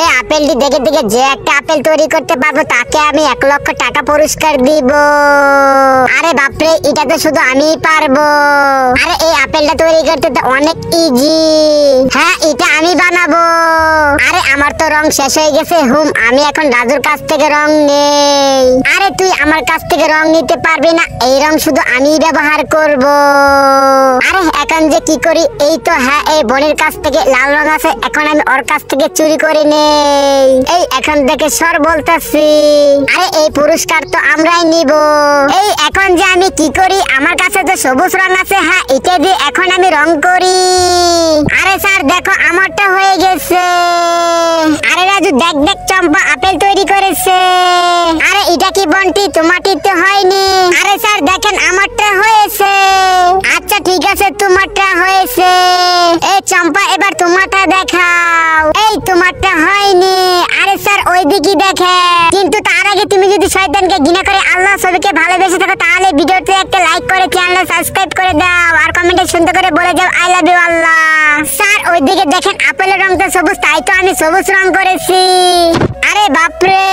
এই আপেলটি দেখে দেখে যে একটা আপেল তৈরি করতে পারবো তাকে আমি 1 লক্ষ টাকা পুরস্কার দিব। আরে বাপরে, এটা তো শুধু আমিই পারবো। আরে এই আপেলটা তৈরি করতে তো অনেক ইজি। হ্যাঁ, এটা আমি বানাবো। আরে আমার তো রং শেষ হয়ে গেছে। আমি এখন রাজুর কাছ থেকে রং নেই। আরে তুই আমার কাছ থেকে রং নিতে পারবি না, এই রং শুধু আমিই ব্যবহার করব। আরে এখন যে কি করি? এই তো হ্যাঁ, এই বোনের কাছ থেকে লাল রং আছে, এখন আমি ওর কাছ থেকে চুরি করে নেই। এই এখন থেকে সর বলতেছি। আরে এই পুরস্কার তো আমরাই নিব। এই এখন যে আমি কি করি? আমার কাছে তো সবুজ রং আছে। হ্যাঁ, এটা দিয়ে এখন আমি রং করি। আরে স্যার দেখো, আমারটা হয়ে গেছে। আরে রাজু দেখ দেখ, চম্পা আপেল তৈরি করেছে। আরে এটা কি বন্টি? তোমারটি তো হয়নি। আরে স্যার দেখেন, আমারটা হয়েছে। আচ্ছা ঠিক আছে, তোমারটা হয়েছে। এই চম্পা এবার তোমারটা দেখাও। এই তোমারটা হয়নি। আরে স্যার ওইদিকে দেখে। কিন্তু তার আগে তুমি যদি শয়তানকে ঘৃণা করে আল্লাহ সবাইকে ভালোবেসে থাকো তাহলে ভিডিওতে একটা লাইক করে চ্যানেল সাবস্ক্রাইব করে দাও আর কমেন্টে সুন্দর করে বলে যাও I love you Allah. Sir ওইদিকে দেখেন, আপেলের রং তো সবুজ, তাই তো আমি সবুজ রং করেছি। আরে বাপরে।